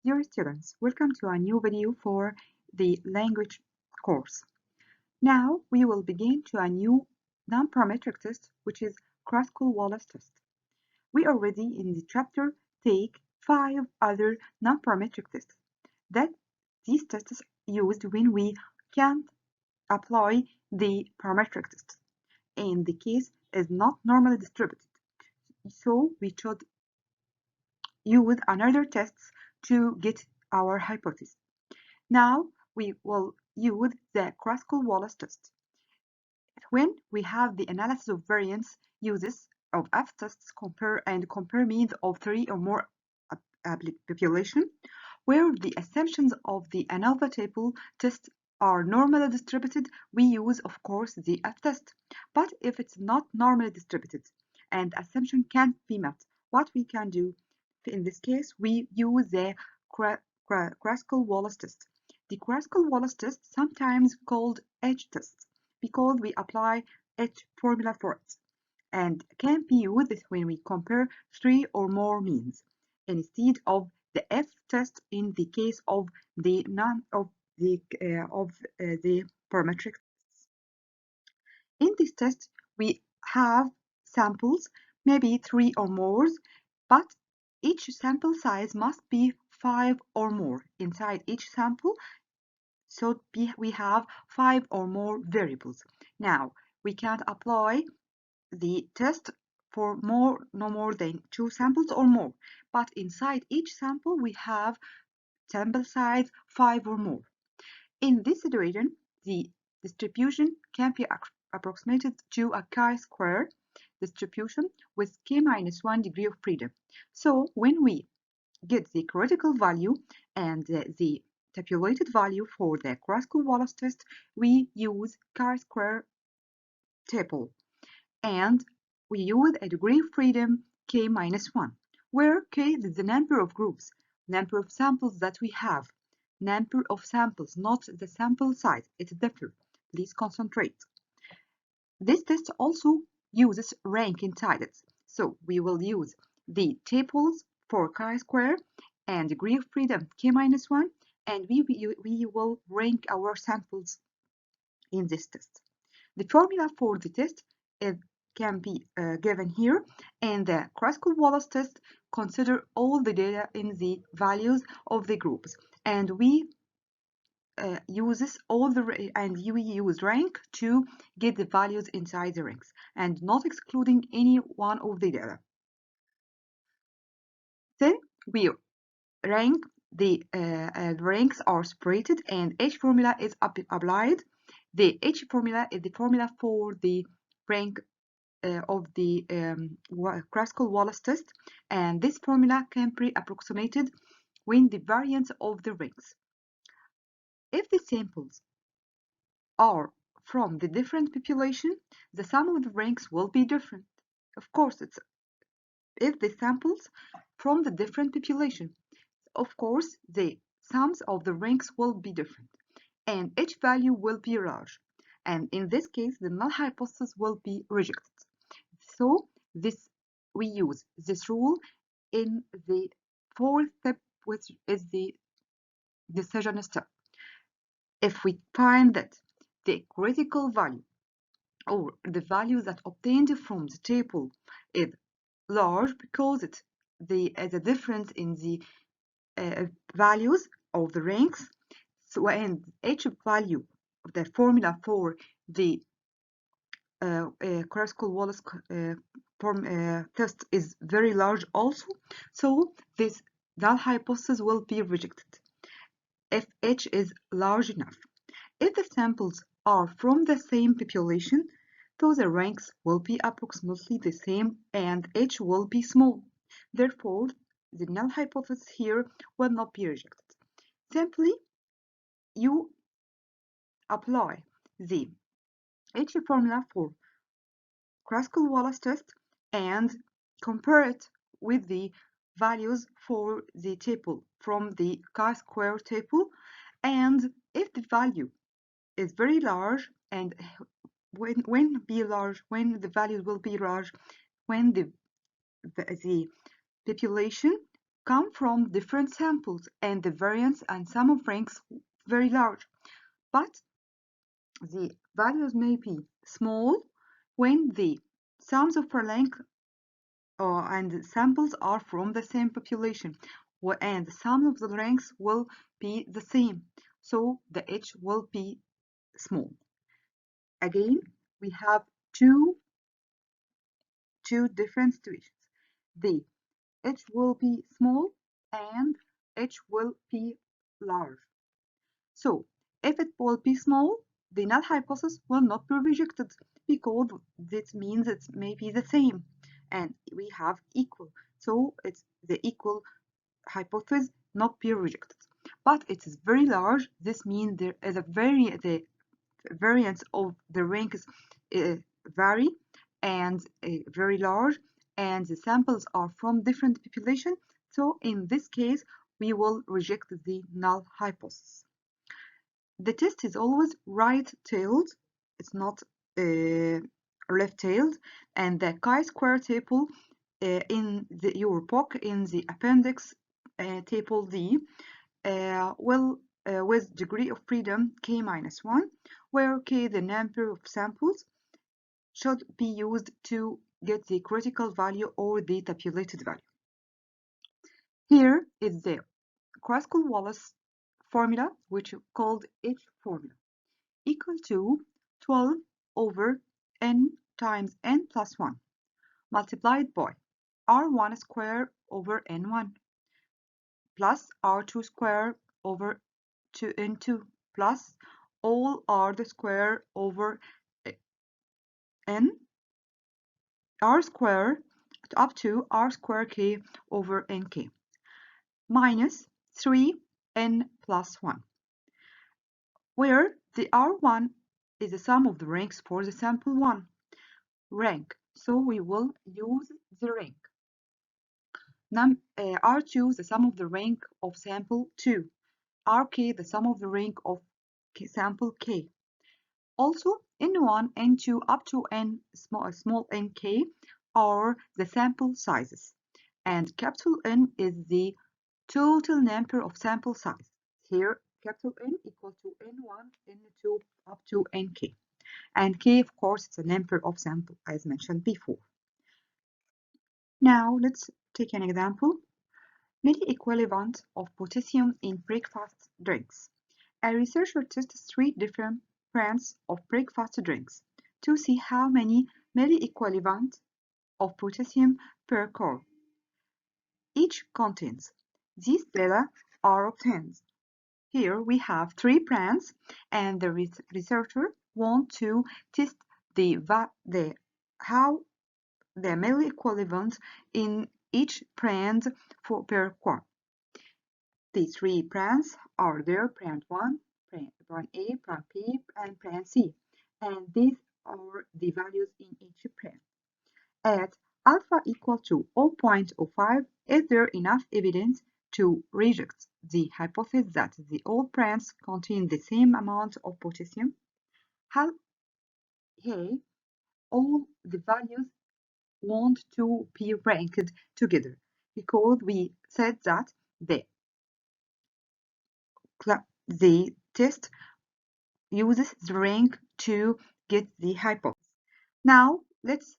Dear students, welcome to a new video for the language course. Now we will begin to a new non-parametric test, which is Kruskal-Wallis test. We already in the chapter take 5 other non-parametric tests that these tests used when we can't apply the parametric test and the case is not normally distributed. So we should use another tests to get our hypothesis. Now we will use the Kruskal-Wallis test. When we have the analysis of variance uses of f-tests compare means of 3 or more population, where the assumptions of the ANOVA table test are normally distributed, we use, of course, the f-test. But if it's not normally distributed and assumption can't be met, what we can do? In this case, we use the Kruskal-Wallis test. The Kruskal-Wallis test, sometimes called H-test, because we apply H formula for it, and can be used when we compare 3 or more means, instead of the F-test in the case of the parametric tests. In this test, we have samples, maybe 3 or more, but each sample size must be 5 or more. Inside each sample, so we have 5 or more variables. Now, we can't apply the test for no more than 2 samples or more, but inside each sample, we have sample size 5 or more. In this situation, the distribution can be approximated to a chi-square distribution with k-1 degree of freedom. So when we get the critical value and the tabulated value for the Kruskal-Wallis test, we use chi-square table, and we use a degree of freedom k-1, where k is the number of groups, number of samples that we have, number of samples, not the sample size. It's different. Please concentrate. This test also uses rank inside it. So we will use the tables for chi-square and degree of freedom k-1, and we will rank our samples in this test. The formula for the test can be given here, and the Kruskal-Wallis test consider all the data in the values of the groups, and we uses all the we use rank to get the values inside the ranks and not excluding any one of the data. Then we rank the ranks are separated and H formula is applied. The H formula is the formula for the rank of the Kruskal-Wallis test, and this formula can be approximated when the variance of the ranks. If the samples are from the different population, the sum of the ranks will be different. Of course, it's if the samples from the different population, of course, the sums of the ranks will be different, and each value will be large. And in this case, the null hypothesis will be rejected. So we use this rule in the fourth step, which is the decision step. If we find that the critical value or the value that obtained from the table is large because the difference in the values of the ranks, so and each value of the formula for the Kruskal-Wallis test is very large also, so this null hypothesis will be rejected if H is large enough. If the samples are from the same population, so the ranks will be approximately the same and H will be small. Therefore, the null hypothesis here will not be rejected. Simply, you apply the H formula for Kruskal-Wallis test and compare it with the values for the table from the chi-square table, and if the value is very large, and when the values will be large when the population come from different samples and the variance and sum of ranks very large, but the values may be small when the sums of rank and the samples are from the same population, and the sum of the ranks will be the same, so the H will be small. Again, we have two different situations. The H will be small and H will be large. So if it will be small, the null hypothesis will not be rejected because this means it may be the same and we have equal. So it's the equal hypothesis not be rejected. But it is very large. This means there is the variance of the ranks vary and very large, and the samples are from different population. So in this case, we will reject the null hypothesis. The test is always right-tailed, it's not left-tailed, and the chi-square table in your book in the appendix table D will with degree of freedom k-1, where k the number of samples should be used to get the critical value or the tabulated value. Here is the Kruskal-Wallis formula, which is called H formula, equal to 12 over n times n plus 1 multiplied by r1 square over n1 plus r2 square over 2n2 plus all r the square over n r square up to r square k over nk minus 3n plus 1, where the r1 is the sum of the ranks for the sample 1 rank, so we will use the rank. R2 the sum of the rank of sample 2, Rk the sum of the rank of sample k. Also, n1, n2 up to n small nk are the sample sizes, and capital N is the total number of sample size. Here, capital N equal to n1, n2 up to nk, and k, of course, is the number of sample as mentioned before. Now, let's take an example. Milli-equivalent of potassium in breakfast drinks. A researcher tests 3 different brands of breakfast drinks to see how many milli-equivalent of potassium per gram each contains. These data are obtained. Here we have 3 brands, and the researcher wants to test how the milli-equivalent in each brand per gram. These 3 brands are there: brand 1, brand A, brand B, and brand C, and these are the values in each brand. At alpha equal to 0.05, is there enough evidence to reject the hypothesis that the all brands contain the same amount of potassium? How here all the values want to be ranked together, because we said that the test uses the rank to get the hypothesis. Now let's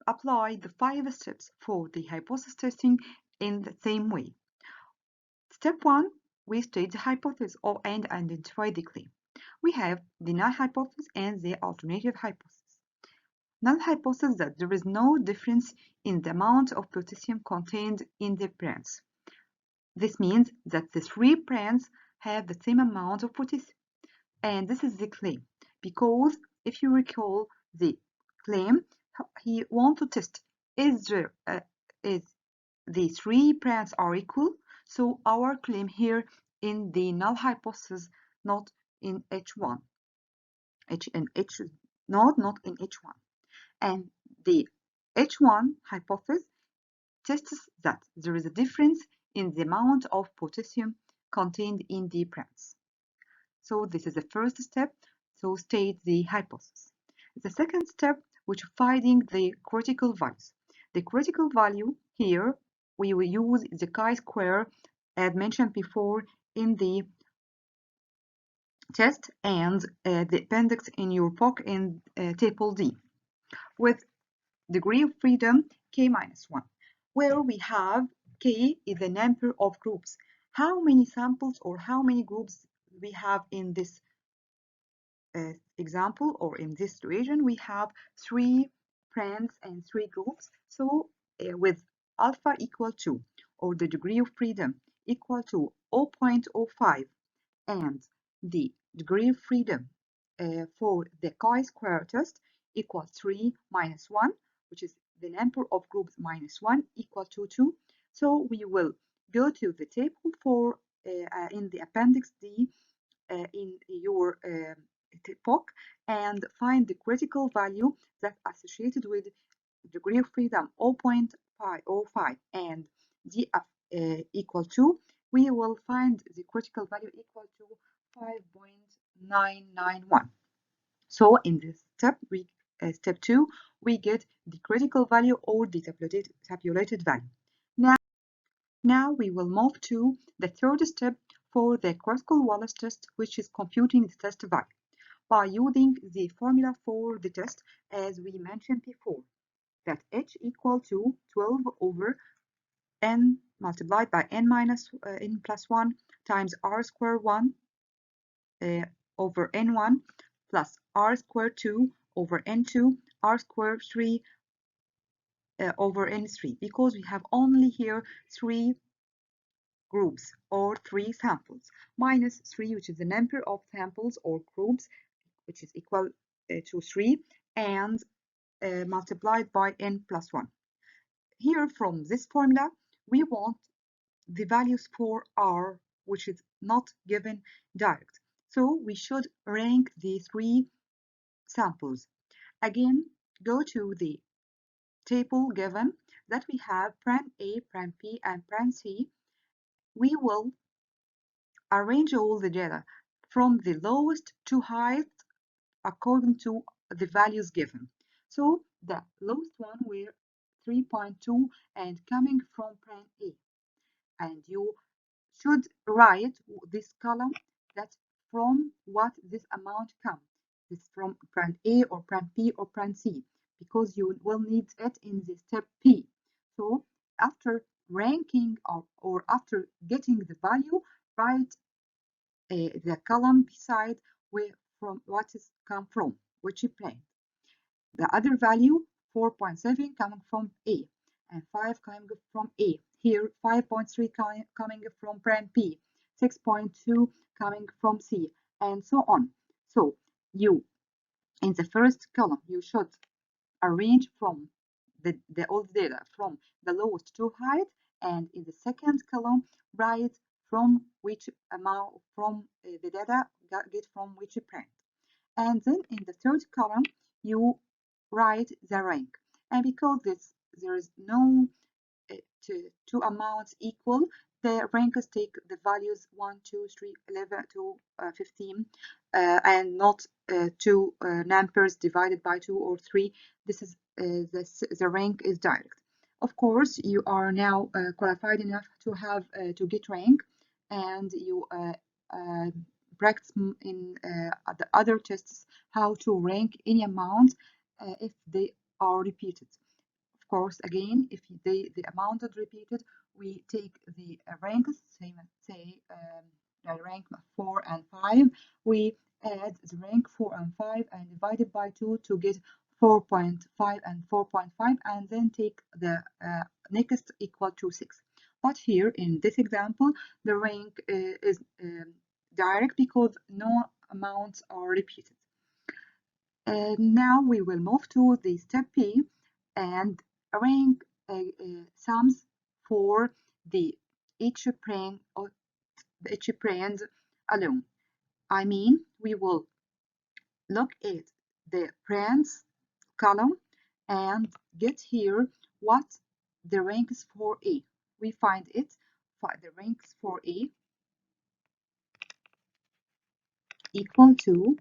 apply the 5 steps for the hypothesis testing in the same way. Step 1, we state the hypothesis and identify the claim. We have the null hypothesis and the alternative hypothesis. Null hypothesis that there is no difference in the amount of potassium contained in the brands. This means that the 3 brands have the same amount of potassium. And this is the claim, because if you recall the claim, he wants to test is the 3 brands are equal. So our claim here in the null hypothesis, not in H1, not in H1, and the H1 hypothesis tests that there is a difference in the amount of potassium contained in the brands. So this is the first step, so state the hypothesis. The second step, which is finding the critical values. The critical value here we will use the chi-square as mentioned before in the test and the appendix in your book in table D, with degree of freedom k minus 1, where we have k is the number of groups. How many samples or how many groups we have in this example or in this situation? We have 3 friends and 3 groups. So with alpha equal to, or the degree of freedom equal to 0.05, and the degree of freedom for the chi-square test equals 3 minus 1, which is the number of groups minus 1 equal to 2. So we will go to the table for in the appendix D in your book and find the critical value that's associated with degree of freedom 0.505 and df equal to, we will find the critical value equal to 5.991. So in this step, step 2, we get the critical value or the tabulated value. Now we will move to the third step for the Kruskal-Wallis test, which is computing the test value by using the formula for the test as we mentioned before, that h equal to 12 over n multiplied by n minus n plus 1 times r square 1 over n1 plus r square 2 over n2 r square 3 over n3, because we have only here 3 groups or 3 samples, minus 3, which is the number of samples or groups, which is equal to 3, and multiplied by n plus 1. Here from this formula, we want the values for r, which is not given direct. So we should rank the 3 samples. Again, go to the table given that we have paren A, paren B, and paren C. We will arrange all the data from the lowest to highest according to the values given. So the lowest one were 3.2 and coming from paren A. And you should write this column that from what this amount comes. This from paren A or paren B or paren C, because you will need it in the step P. So after ranking or after getting the value, write the column beside where from what is come from, which paren. The other value 4.7 coming from A and 5 coming from A. Here 5.3 coming from paren B, 6.2 coming from C, and so on. So you, in the first column, you should arrange from the old data from the lowest to highest, and in the second column, write from which amount from the data get from which paren. And then in the third column, you write the rank. And because there is no two amounts equal, the rankers take the values 1, 2, 3, 11 to 15, and not two numbers divided by 2 or 3. This is the rank is direct. Of course, you are now qualified enough to have to get rank, and you practice in the other tests how to rank any amount if they are repeated. Of course, again, if the amount is repeated, we take the ranks, say rank 4 and 5. We add the rank 4 and 5 and divide it by 2 to get 4.5 and 4.5, and then take the next equal to 6. But here in this example, the rank is direct because no amounts are repeated. Now we will move to the step P and rank sums for each paren or each parent alone. I mean, we will look at the parents column and get here what the rank is for A. We find it for the ranks for A equal to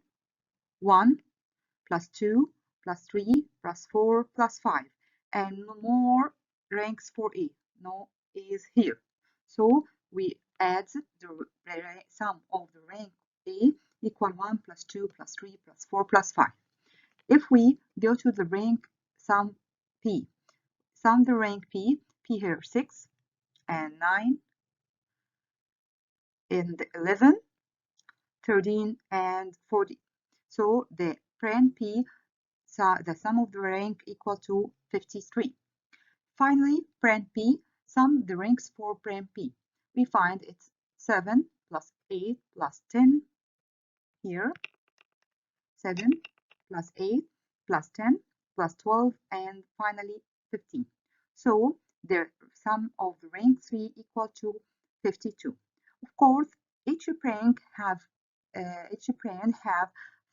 1 plus 2 plus 3 plus 4 plus 5, and more ranks for A. No is here. So we add the sum of the rank A equal 1 plus 2 plus 3 plus 4 plus 5. If we go to the rank sum P, sum the rank P here 6 and 9 and 11, 13 and 40. So the brand P, the sum of the rank equal to 53. Finally, brand P, sum the ranks for brand P. We find it's 7 plus 8 plus 10 here, 7 plus 8 plus 10 plus 12 and finally 15. So the sum of the rank 3 equal to 52. Of course, each brand have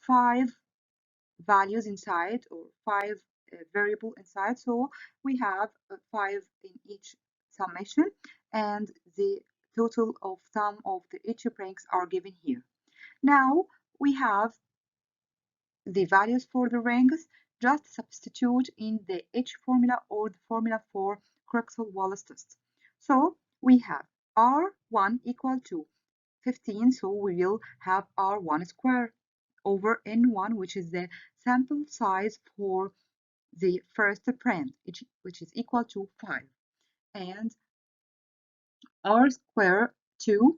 5 values inside or 5 variable inside, so we have 5 in each summation and the total of sum of the each ranks are given here. Now we have the values for the ranks. Just substitute in the H formula or the formula for Crooksville-Wallace test. So we have R1 equal to 15, so we will have R1 squared over N1, which is the sample size for the first brand, which is equal to 5. And R squared 2,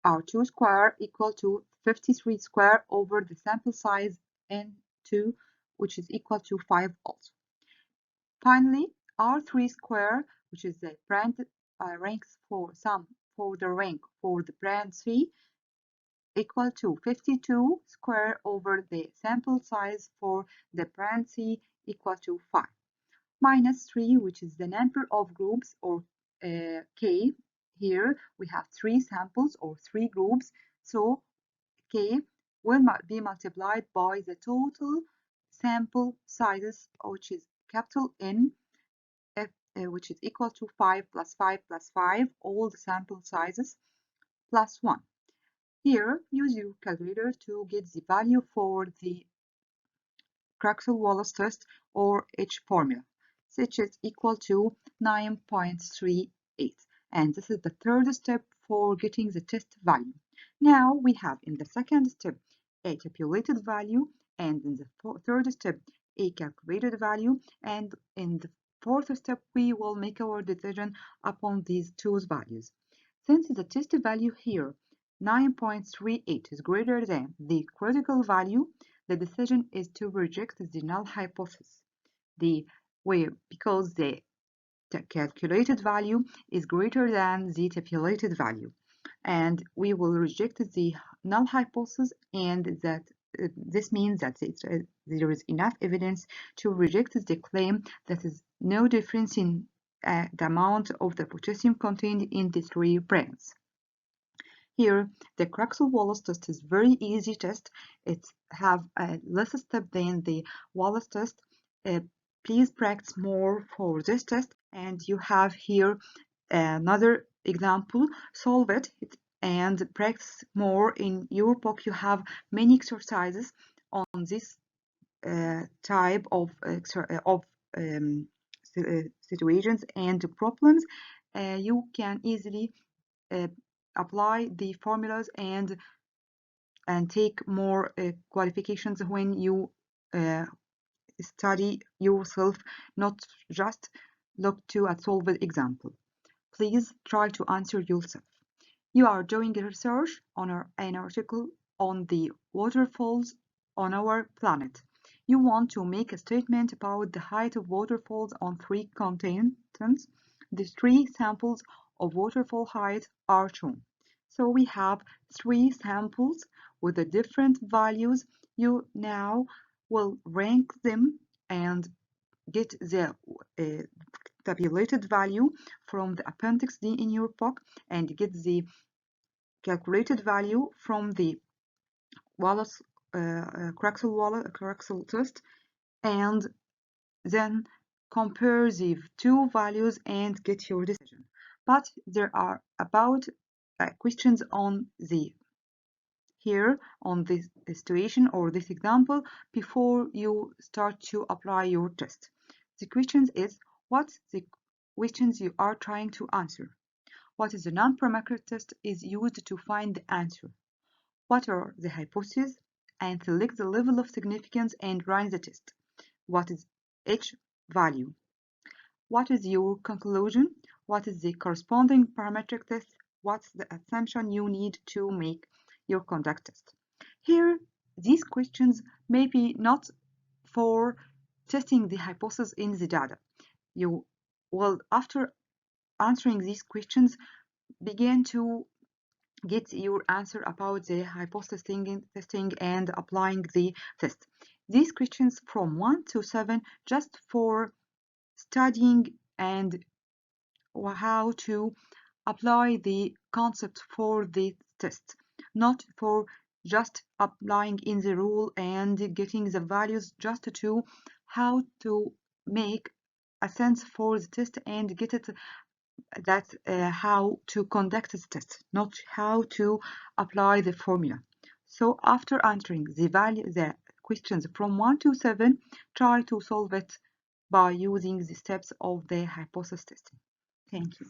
R2 squared equal to 53 squared over the sample size N2, which is equal to 5 also. Finally, R3 squared, which is the brand ranks for sum for the rank for the brand 3, equal to 52 squared over the sample size for the brand C equal to 5. Minus 3, which is the number of groups or K. Here we have 3 samples or 3 groups, so K will be multiplied by the total sample sizes, which is capital N, which is equal to 5 plus 5 plus 5, all the sample sizes, plus 1. Here, use your calculator to get the value for the Crooksville-Wallace test or H formula, which is equal to 9.38. And this is the third step for getting the test value. Now we have in the second step a tabulated value, and in the third step a calculated value, and in the fourth step we will make our decision upon these two values. Since the test value here 9.38 is greater than the critical value, the decision is to reject the null hypothesis. Because the calculated value is greater than the tabulated value, and we will reject the null hypothesis, and that this means that there is enough evidence to reject the claim that is no difference in the amount of the potassium contained in the 3 brands. Here, the Crooksville-Wallace test is very easy test. It have less step than the Wallace test. Please practice more for this test, and you have here another example. Solve it and practice more in your book. You have many exercises on this type of situations and problems. You can easily apply the formulas and take more qualifications when you study yourself, not just look to a solved example. Please try to answer yourself. You are doing research on an article on the waterfalls on our planet. You want to make a statement about the height of waterfalls on 3 continents. The 3 samples of waterfall height are shown. So we have 3 samples with the different values. You now will rank them and get the tabulated value from the appendix D in your book, and get the calculated value from the Wallace Crooksville test, and then compare the 2 values and get your decision. But there are about questions on the here on this situation or this example before you start to apply your test. The questions is, what's the questions you are trying to answer? What is the non-parametric test is used to find the answer. What are the hypotheses? And select the level of significance and run the test. What is each value? What is your conclusion? What is the corresponding parametric test? What's the assumption you need to make your conduct test? Here, these questions may be not for testing the hypothesis in the data. You will, after answering these questions, begin to get your answer about the hypothesis testing and applying the test. These questions from 1 to 7 just for studying and how to apply the concept for the test, not for just applying in the rule and getting the values, just to how to make a sense for the test and get it that how to conduct the test, not how to apply the formula. So after answering the questions from 1 to 7, try to solve it by using the steps of the hypothesis testing. Thank you.